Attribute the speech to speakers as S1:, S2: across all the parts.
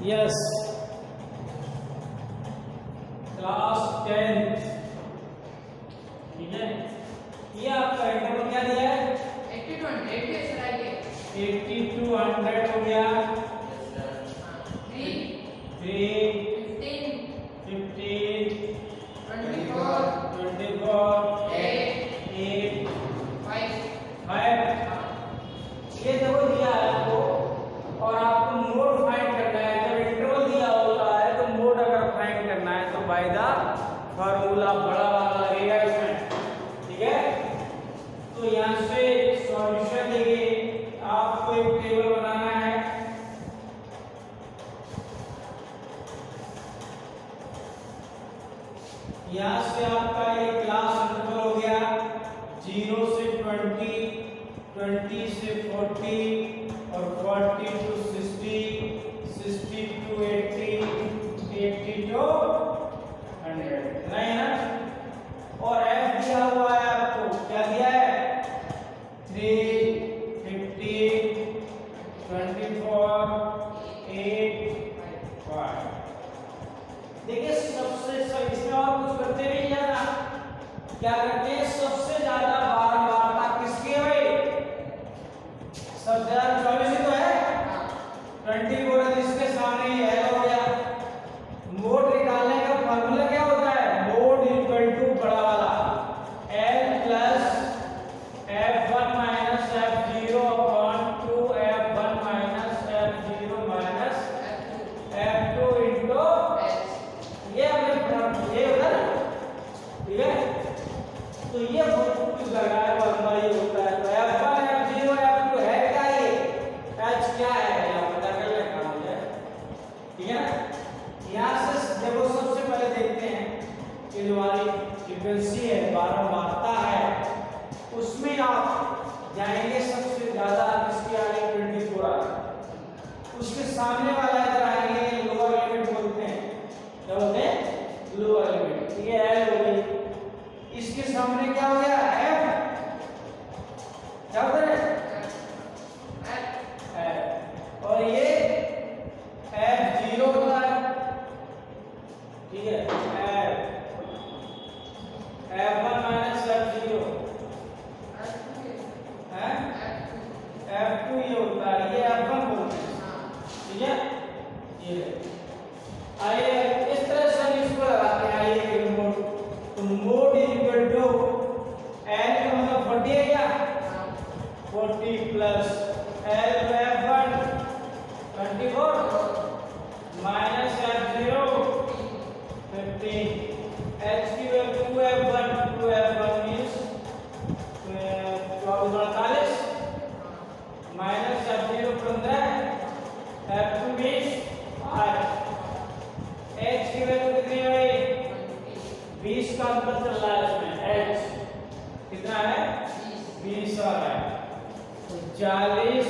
S1: Yes, class 10th, ठीक है। ये आपका इंटरवल क्या दिया है?
S2: 80 to 100 के सर आइए
S1: 80 to 100 हो गया।
S2: 3
S1: 3
S2: 15
S1: 15
S2: 24
S1: 24
S2: 8
S1: 8
S2: 5
S1: 5। ये देखो दिया है आपको, और आपको मोड फाइंड करना है। जब इंटरवल दिया होता है तो मोड अगर फाइंड करना है तो बाय द फार्मूला बड़ा वाला लगेगा इसमें, ठीक है। तो यहाँ से सॉल्यूशन देंगे, आपको एक टेबल बनाना है। यहाँ से आपका ये क्लास इंटरवल हो गया 0 से 20, 20 से 40 और 40 to 60, 60 to 80, 80 to 100, नहीं ना। और F दिया हुआ है आपको, क्या दिया है? 3 15 24 8 5। देखिए सबसे इसमें और कुछ करते नहीं ज्यादा, क्या करते हैं सबसे ज्यादा बारंबारता किसकी है भाई? सबसे ज्यादा 24 ही तो है। 20 बोला इसके सामने ही है, हो गया। मोड निकालने का फार्मूला क्या होता है? मोड इक्वल टू बड़ा वाला L plus F1 minus F0 upon 2F1 minus F0 minus F2 into ये ये होता है, ठीक है। तो ये कुछ लगाए वाला ये होता है। तो F1 F0 F2 है क्या? ये H क्या है यहाँ पता कर लेना मुझे, ठीक है ना। यहाँ से देखो सबसे पहले देखते हैं कि जो हमारी फ्रीक्वेंसी है, बारंबारता है, उसमें आप जाएंगे सबसे ज्यादा किसकी आ रही है? 24 आ रही है। उसके सामने वाला इधर आएंगे, लोअर लिमिट बोलते हैं, क्या बोलते हैं? लोअर लिमिट, ठीक है। L हो गई, इसके सामने क्या हो गया? F, क्या होता है? F, और ये F0 होता है, ठीक है। F1 माइनस F0 है, F2 ये होता है, ये F1 बोलते हैं, ठीक है। ये आइए इस तरह से हम इसको लगाते हैं। आइए मोड, तो मोड इक्वल टू L का मतलब 40 है क्या? 40 plus L F1 24 minus F0 15, H की value 2F1 means 48 minus F0 15, F2 means 8। H की वैल्यू कितनी है भाई? 20 का अंतर चल रहा है इसमें। H कितना है? 20 आ रहा है। तो 40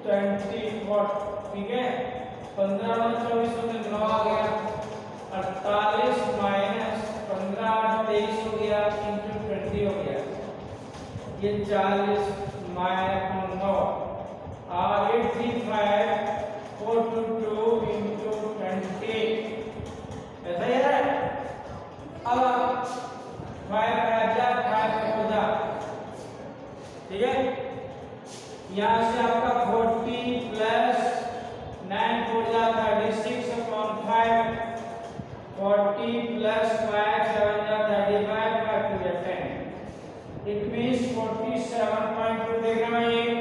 S1: 24, ठीक है। 15 और 24 में 9 आ गया। 48 माइनस 15 23 हो गया, इंटू 20 हो गया। ये 40 माइनस 9 और 85 4 to 2 इंटू 20, ऐसा ही है। अब 5 5 जा, ठीक है। यहाँ से आपका 40 प्लस 9 4 जा 36 अपॉन 5, 40 प्लस 5 7 जा 35, 5 2 जा 10। इट मींस 47.2 देख रहे हैं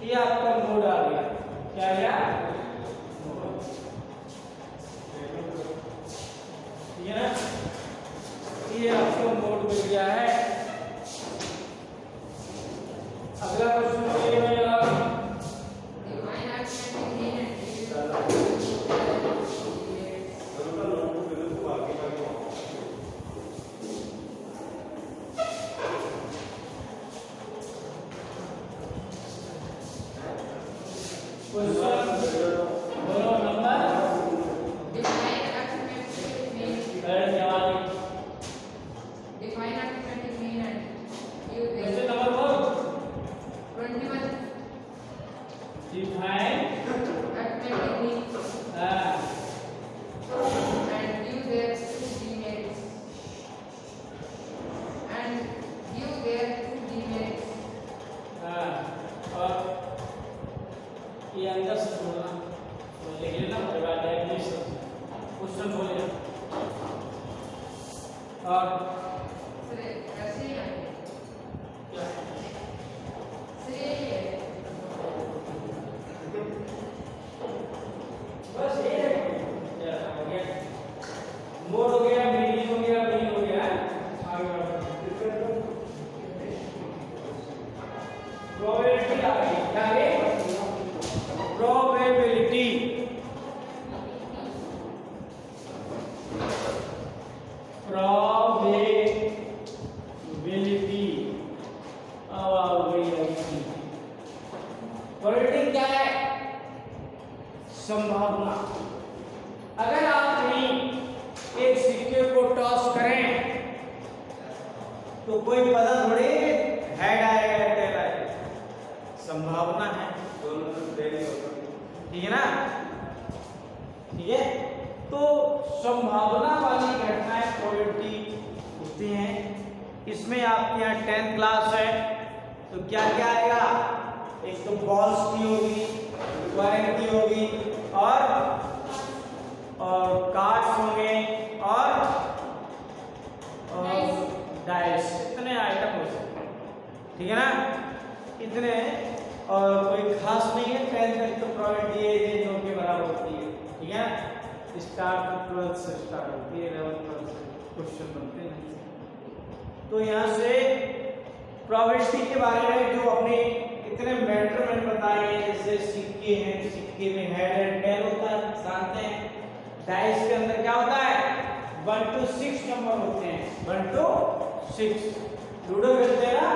S1: ये आपका मोड आ गया। क्या गया? ठीक है ना, ये आपको मोड मिल गया है। अगला क्वेश्चन ये मेरा
S2: Define arithmetic mean and give this.
S1: Question number 1
S2: kings
S1: हाँ,
S2: and give their 2 demerits. And give their 2 demerits.
S1: हाँ, और ये अंदर से बोलना तो लिख लेना उसके बाद डेफिनेशन क्वेश्चन बोले और
S2: Sir, ऐसे ही है।
S1: क्या
S2: Sir, यही है।
S1: बस ये क्या हो गया मोड हो गया मीडियम हो गया बीन हो गया आगे बढ़ो प्रोबेबिलिटी आ गई क्या आ गई प्रोबेबिलिटी अब आ गई प्रोबेबिलिटी क्या है संभावना अगर आप कहीं एक सिक्के को टॉस करें तो कोई पता थोड़ी हेड आएगा या टेल आएगा संभावना है ठीक है ना ठीक है तो संभावना वाली घटनाएं प्रोबेबिलिटी होती हैं इसमें आपके यहाँ 10th क्लास है तो क्या क्या आएगा एक तो बॉल्स की होगी वायरिंग की होगी और कार्ड्स होंगे और डाइस इतने आइटम हो सकते हैं ठीक है ना इतने और कोई खास नहीं है 10th तक तो प्रोबेबिलिटी ये दो के बराबर होती है ठीक है ना स्टार्ट 12th से स्टार्ट होती है 11th 12th से क्वेश्चन बनते हैं तो यहाँ से प्रोबेबिलिटी के बारे में जो अपने इतने मेजरमेंट बताए हैं जैसे सिक्के हैं सिक्के में हेड एंड टेल होता है जानते हैं डाइस के अंदर क्या होता है 1 to 6 नंबर होते हैं 1 to 6 लूडो खेलते हैं ना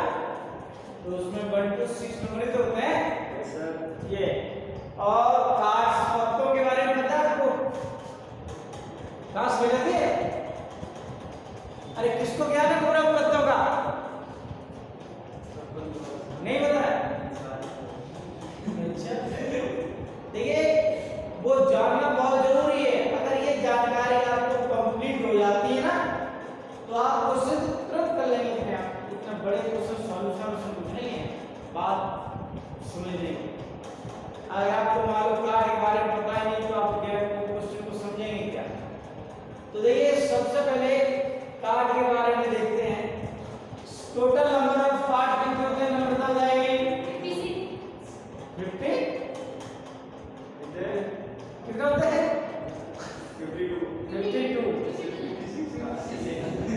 S1: तो उसमें 1 to 6 नंबर ही तो होते हैं सर ये और कार्ड्स पत्तों के बारे में पता है आपको कार्ड्स खेले थे अरे किसको क्या है पूरा पत्तों का नहीं पता है अच्छा देखिए वो जानना बहुत जरूरी है अगर ये जानकारी आपको कंप्लीट हो जाती है ना तो आप क्वेश्चन तुरंत कर लेंगे अपने आप इतना बड़े क्वेश्चन सॉल्यूशन कुछ नहीं है बात सुन लेंगे अगर आपको मालूम कार्ड के बारे में पता नहीं तो आप क्वेश्चन को समझेंगे क्या तो देखिए सबसे पहले कार्ड के बारे में देखते हैं टोटल नंबर ऑफ कार्ड कितने होते हैं नंबर बता जाएंगे 50 कितना होता है 52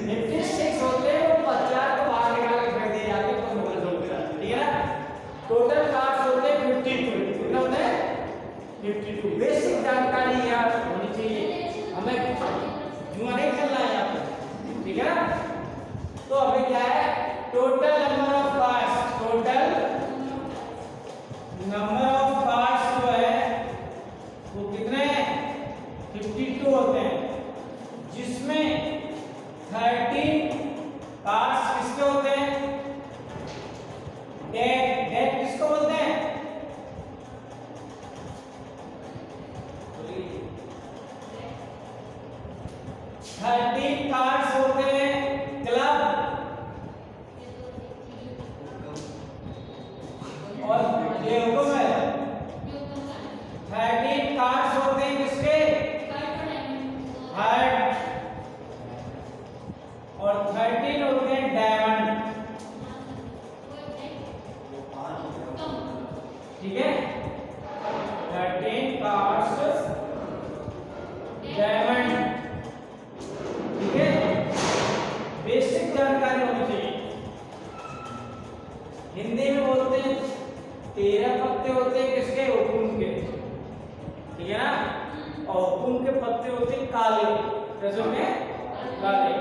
S1: 56 होते हैं वो 50 को बाहर निकाल के फेंक दिए जाते हैं ठीक है ना टोटल कार्ड्स होते हैं 52 कितना होता है 52 बेसिक जानकारी यार होनी चाहिए हमें जुआ नहीं खेलना है यहाँ पे ठीक है ना तो अभी क्या है total number of cards total number of cards जो है वो कितने 52 होते हैं जिसमें 13 कार्ड्स किसके होते हैं डेक डेक किसको बोलते हैं 13 कार्ड्स होते हैं क्लब और ये हुक्म है 13 कार्ड्स होते हैं किसके हार्ट और 13 होते हैं डायमंड ठीक है 13 कार्ड्स डायमंड ठीक है बेसिक जानकारी होनी चाहिए हिंदी में बोलते हैं 13 पत्ते होते हैं किसके हुकुम के ठीक है ना और हुकुम के पत्ते होते हैं काले कैसे होते हैं काले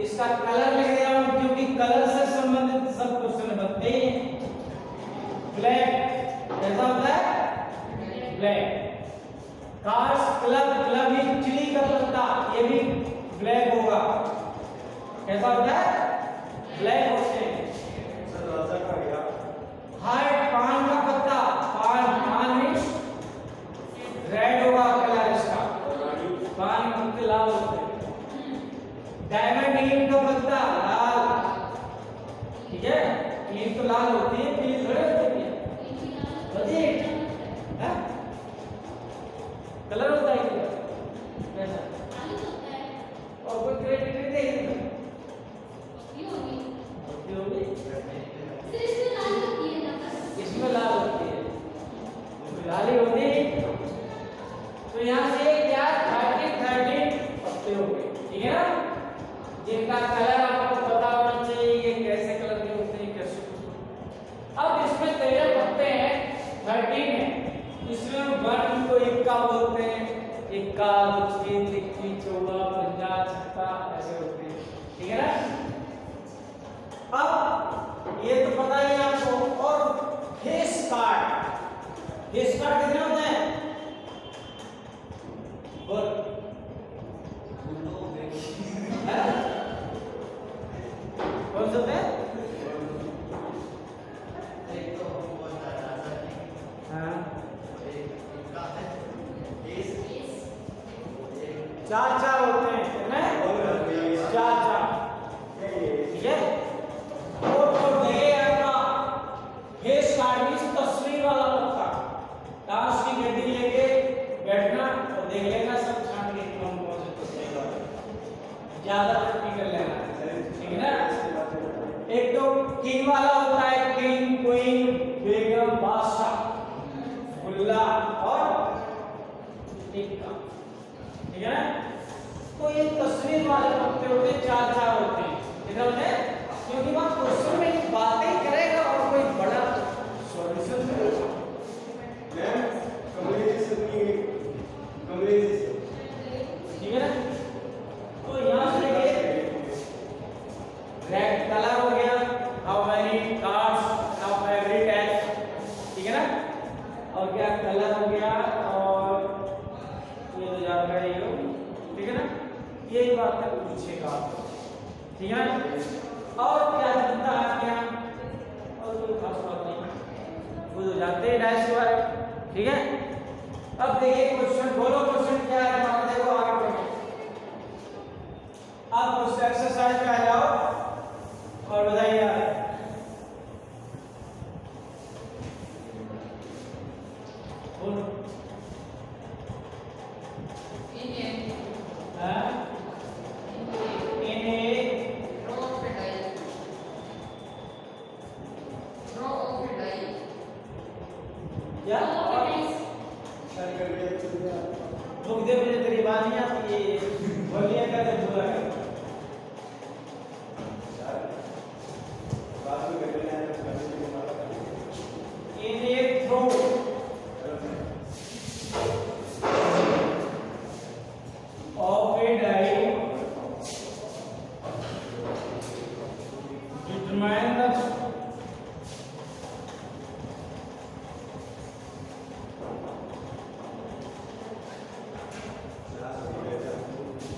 S1: इसका कलर लिख दिया हूं क्योंकि कलर से संबंधित सब क्वेश्चन बनते हैं ब्लैक कैसा होता है ब्लैक कार्ड्स क्लब क्लब ही चिली का पत्ता ये भी ब्लैक होगा कैसा होता है ब्लैक होते हैं हार्ट पान का पत्ता पान पान मींस डायमंड ईंट का पत्ता लाल, ठीक है, ईंट तो लाल होती है, पीली थोड़ी होती है, कलर होता है क्या कैसा, और कोई क्रिएटिविटी नहीं होगी, इसमें लाल होती है, लाल ही होती है। तो यहाँ से क्या 13 पत्ते हो गए, ठीक है ना, जिनका कलर आपको पता होना चाहिए, ये कैसे कलर के होते हैं कैसे। अब इसमें 13 पत्ते हैं, 13 है, इसमें 1 को इक्का बोलते हैं, इक्का, दुक्की, तिक्की, चौवा, पंजा, छक्का ऐसे होते हैं, ठीक है ना। अब ये तो पता ही है आपको। और फेस कार्ड, फेस कार्ड कितने होते हैं, बोल कौन से होते हैं, हाँ 4 होते हैं, कितने 4, ठीक है। तो देखिए आपका फेस कार्ड मींस तस्वीर वाला पत्ता, डांस की गड्डी लेके बैठना और देख लेना सब छांट के कौन कौन से तस्वीर वाला, ज्यादा पट्टी कर लेना, ठीक है ना। एक तो किंग वाला होता है, किंग, क्वीन, बेगम, बादशाह, गुल्ला और टिक्का, ठीक है ना। तो ये तस्वीर वाले पत्ते होते हैं, 4 होते हैं, कितने होते हैं, क्योंकि वहां क्वेश्चन में बातें ही करेगा और कोई बड़ा सॉल्यूशन करेगा। ठीक है ना। तो यहाँ से रेड कलर हो गया, how many cards, how every tag, ठीक है ना। और क्या कलर हो गया, और ये तो याद रहे, ठीक है ना, यही बात तक पूछेगा, ठीक है ना। और क्या बनता है क्या, और कोई खास बात नहीं, वो तो जानते हैं डायस के बारे में, ठीक है। अब देखिए क्वेश्चन, बोलो क्वेश्चन क्या है, आप देखो आगे बढ़ो। आप उस एक्सरसाइज पे आ जाओ और बताइए बोलो। रुक दे, मुझे तेरी बात नहीं आती, ये बोलिए कर दे पूरा कर। In a throw of a die, determine the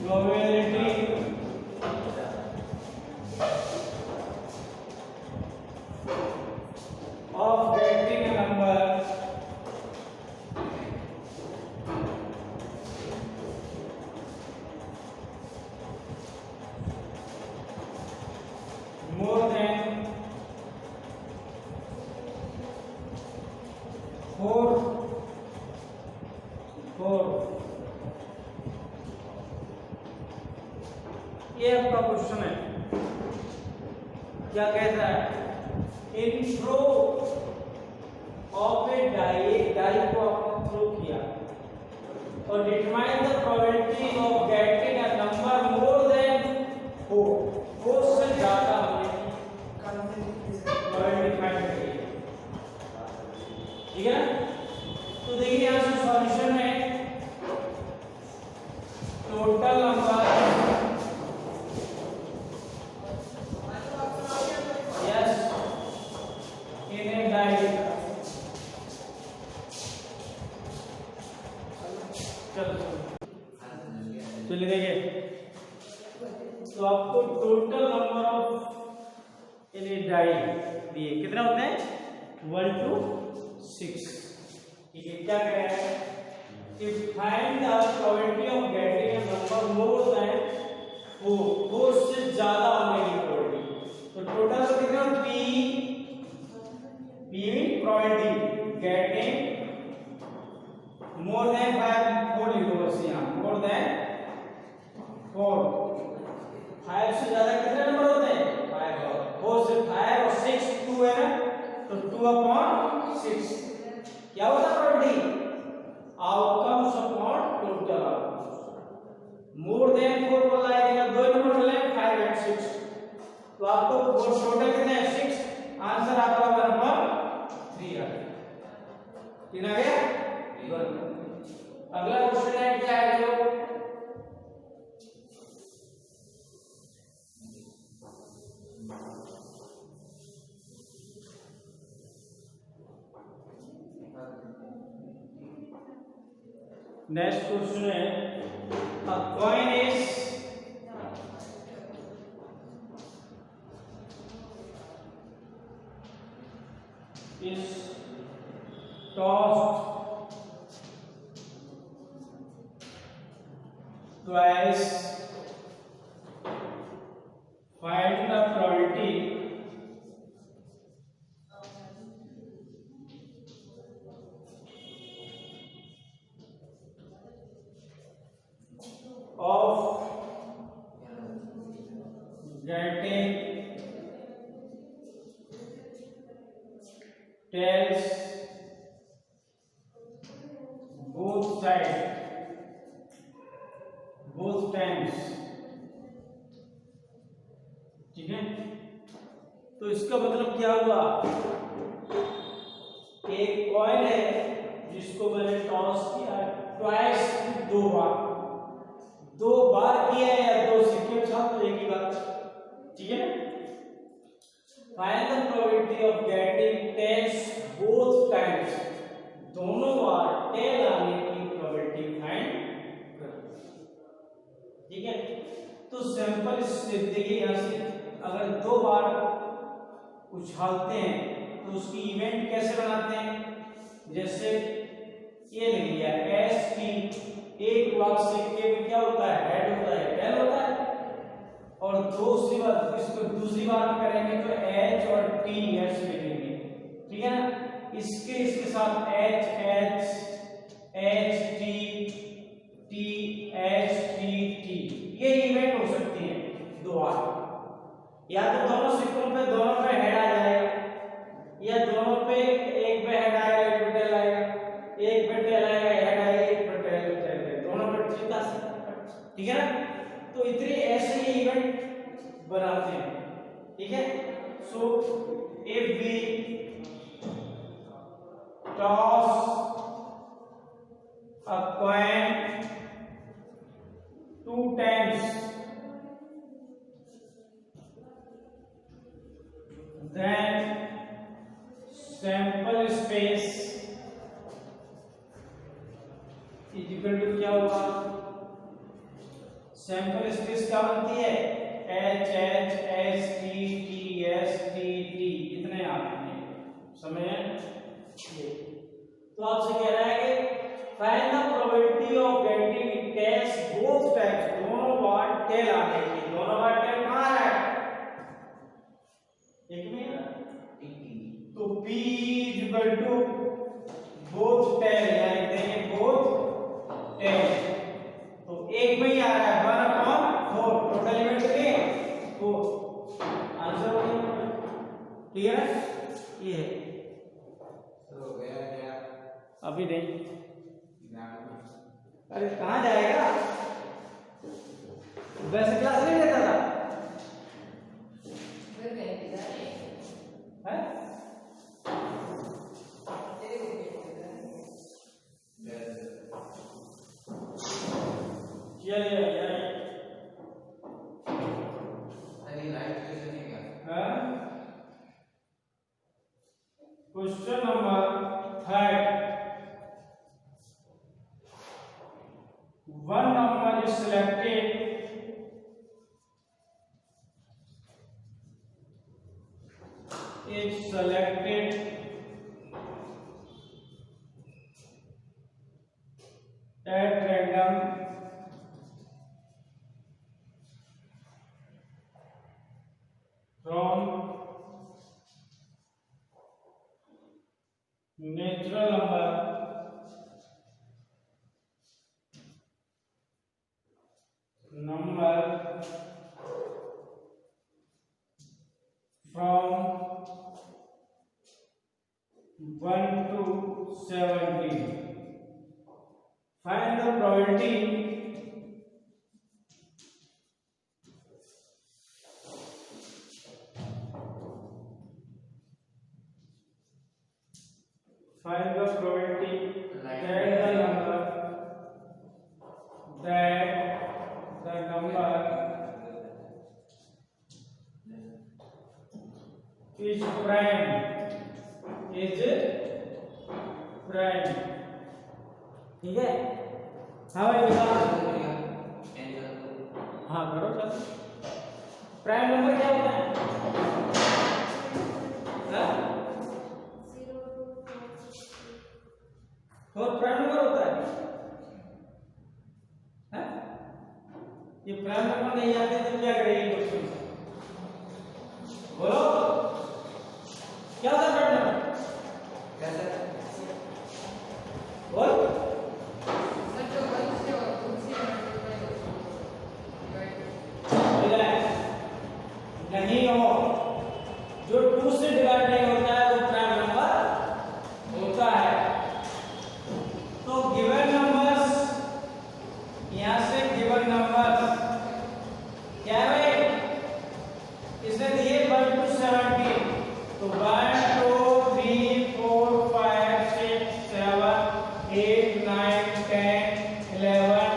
S1: probability of getting a number more than 4। ये आपका क्वेश्चन है, क्या कहता है, in throw of a die, die को आपने थ्रो किया और determine the probability of getting a number more than 4 से ज्यादा होने की प्रोबेबिलिटी फाइंड करिए, ठीक है। तो देखिए यहां से सॉल्यूशन है, टोटल नंबर चलिए देखिए, तो आपको टोटल नंबर ऑफ डाई दिए कितने होते हैं, 1 to 6, ठीक है। क्या कह रहा है, if find the probability of getting a number more than four से ज्यादा होने की प्रोबेबिलिटी। तो टोटल कितना P probability getting more than 5 4 लिखो बस यहाँ मोर देन 4 5 से ज्यादा कितने नंबर होते हैं 5 और 4 से 5 और 6 2 है ना तो 2/6 क्या होता है probability outcomes upon total outcomes मोर देन 4 को लाएगा दो नंबर मिले 5 और 6 तो आपको टोटल कितने हैं 6 आंसर आपका 1/3 आ गया कितना आ गया 1। अगला क्वेश्चन है क्या है जो नेक्स्ट क्वेश्चन है a coin is tossed twice. Find the probability of getting tails both times। ठीक है तो इसका मतलब क्या हुआ एक कॉइन है जिसको मैंने टॉस किया ट्वाइस दो बार किया है या दो सिक्के के साथ तो एक ही बात ठीक है find the probability of getting tails both times दोनों बार टेल आने की प्रोबेबिलिटी फाइंड करो ठीक है तो सिंपल स्टेप देखिए यहां से अगर दो बार उछालते हैं तो उसकी इवेंट कैसे बनाते हैं जैसे ये ले लिया एस टी एक बार सिक्के में क्या होता है हेड होता है टेल होता है और दूसरी बार इसको दूसरी बार में करेंगे तो एच और टी एच लिखेंगे ठीक है ना इसके साथ H H H T T H T T ये इवेंट हो सकती है दो बार या तो दोनों सिक्कों पे दोनों पे हेड आ जाएगा या दोनों पे एक पे हेड आएगा एक पे टेल आएगा एक पे टेल आएगा हेड आएगा एक पे टेल दोनों पे सीधा ठीक है ना तो इतने ऐसे ही इवेंट बनाते हैं ठीक है so if we toss a coin 2 times then sample space is equal to क्या होगा सैंपल स्पेस क्या बनती है H H S T T S T T इतने आते हैं समय ये तो आपसे कह रहा है कि find the probability of getting tails both times दोनों बार टेल आने की दोनों बार टेल कहां आ रहा है एक में तो p is equal to both tail यानी देंगे बोथ टेल तो एक में ही आ रहा है 1/4 टोटल इवेंट कितने तो आंसर हो गया क्लियर है ये है
S3: तो गया क्या
S1: अभी नहीं
S3: एग्जाम
S1: अरे कहां जाएगा वैसे क्लास नहीं लेता था
S2: फिर गए किधर
S1: है
S2: तेरे को किधर
S1: चलिए यार
S3: अरे लाइव कैसे नहीं गया
S1: question number 3 one number is selected at random probability find the probability that the number is prime ठीक है। हाँ भाई बता। हाँ करो चल। प्राइम नंबर क्या होता है? और प्राइम नंबर होता है? ये प्राइम नंबर नहीं आते तो क्या करेंगे क्वेश्चन? बोलो क्या था प्राइम नंबर? बोल नहीं हो जो 2 से डिवाइड नहीं होता है वो प्राइम नंबर होता है। तो गिवन नंबर्स यहां से गिवन नंबर्स क्या है भाई? इसने दिए 1 to 17 तो 1 2 3 4 5 6 7 8 9 10 11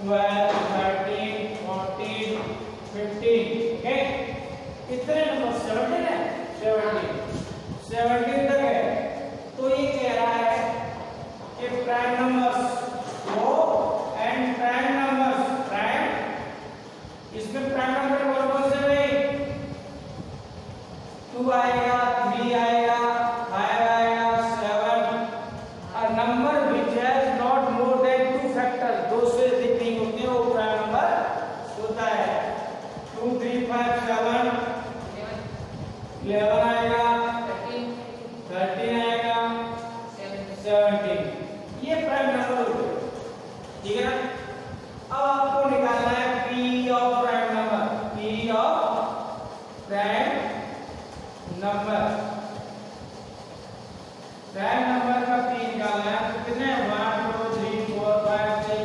S1: 12 13 14 15 ओके कितने नंबर 17 है 17 तक है। तो ये कह रहा है कि प्राइम नंबर्स वो एंड प्राइम नंबर्स प्राइम इसमें प्राइम नंबर कौन से भाई 2 आएगा 3 आएगा 5 आएगा 7 a number which has not more than 2 factors 2 से अधिक नहीं होते वो प्राइम नंबर होता है। 2 3 5 7 11 आएगा 13 आएगा 17 ये प्राइम नंबर होते हैं ठीक है ना। अब आपको निकालना है P of prime number P of prime number prime number का पी निकालना है तो कितने 1 2 3 4 5 6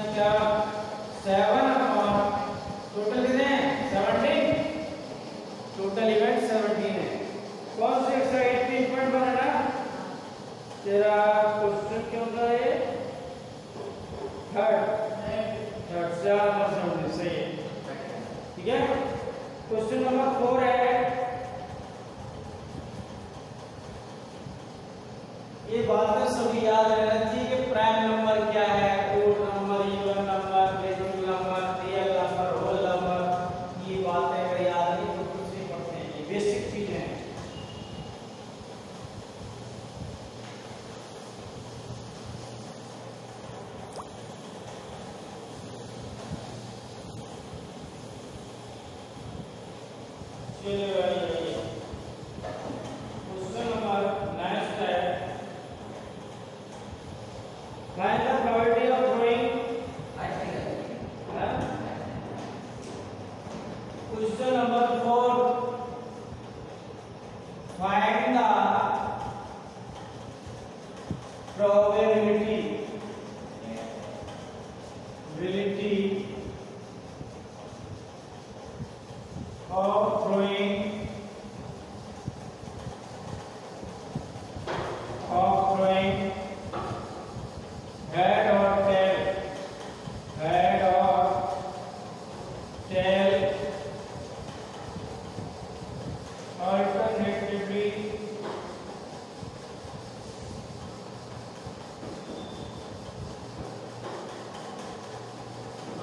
S1: 7 और टोटल कितने 17 टोटल इवेंट 17 है। कौन से एक्सरसाइज पॉइंट बनाना तेरा क्वेश्चन क्यों होता है थर्ड से सही है ठीक है। क्वेश्चन नंबर 4 है ये बातें सभी याद रहना चाहिए कि प्राइम नंबर क्या है odd number even number negative number real number whole number ये बातें अगर याद नहीं तो कुछ नहीं पढ़ते हैं ये बेसिक चीजें हैं। क्वेश्चन नंबर नेक्स्ट है find the probability of throwing question number 4 find the probability of throwing head or tail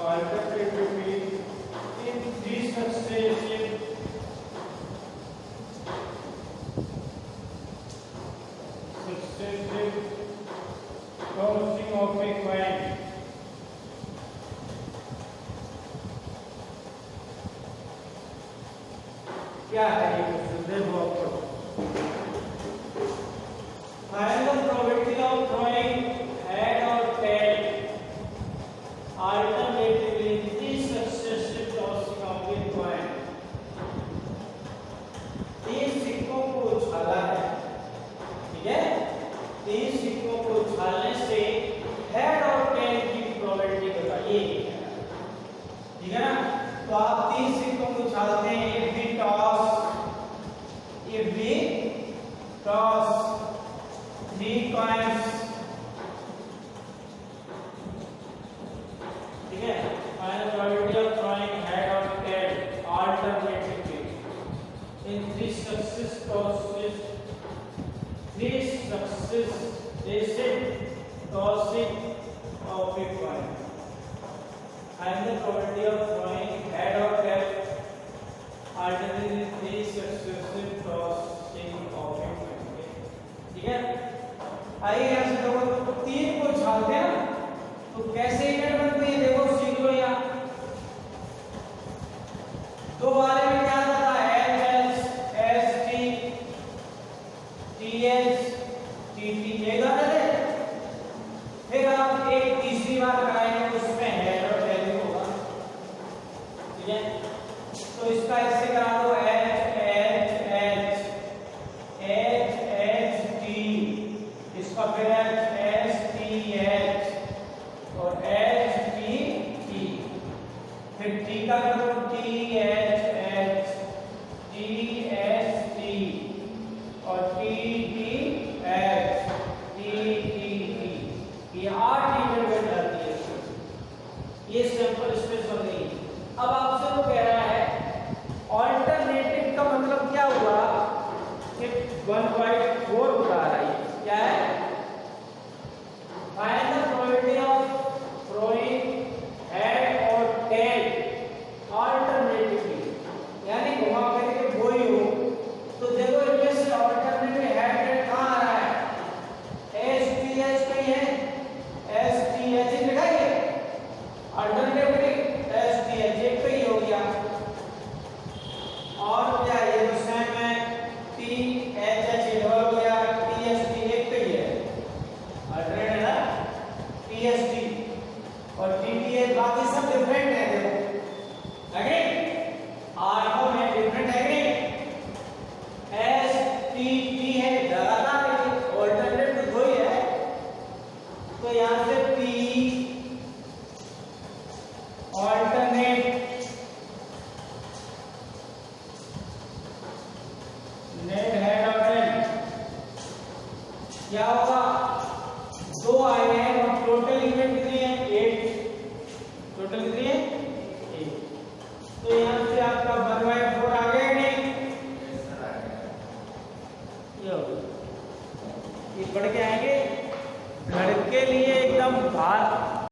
S1: alternatively in 3 successive tossing of a coin क्या है ये क्वेश्चन देखो आपको find the probability of throwing head और tell alternatively in 3 successive tossing of a coin 3 सिक्कों को उछाला है ठीक है 3 सिक्कों को उछालने से हेड और टेल की प्रोबेबिलिटी बताई of a coin. And the probability of throwing head or tail alternately 3 successive tossing of a coin. ठीक है? आइए यहाँ से देखो 3 को छालते हैं ना, तो कैसे इवेंट बनती है देखो सीख लो यहाँ। दो बारे में क्या आता था, HS, ST, TH, TT, ये गाते थे। फिर आप एक तीसरी बार कराएंगे उसमें हेड और टेल होगा, ठीक है? तो इसका ऐसे करा दो HHT, इसका फिर STH और HTT, फिर T का कर दो THH, TST और TTH, TTT, ये 8 इवेंट बन जाती है। ये सैंपल स्पेस बन गई। अब आपसे वो कह रहा है ऑल्टरनेटिव का मतलब क्या हुआ कि 1/4 बता रहा है। क्या है? Find the probability of throwing head और टेल ऑल्टरनेटिवली, यानी घुमा फिर के वही हो। तो देखो इनमें से ऑल्टरनेटिव हेड टेल कहां आ रहा है? STH कहीं है? STH लिखा है, अल्टरनेटिवली STH एक पे ही हो गया। और क्या ये तो सेम है, THH हो गया, TST एक पे ही है, अल्टरनेट है ना TST और TTH, बाकी सब डिफरेंट है। देखो अगे आठों में डिफरेंट है कि STT है लगातार, ऑल्टरनेट तो वही है। तो यहां से P ऑल्टरनेट नेट हेड और टेल क्या होगा? 2 आए हैं और टोटल इवेंट कितनी है? 8। टोटल कितनी है? 8। तो यहां से आपका 1/4 आ गया नहीं? ये बढ़ के आए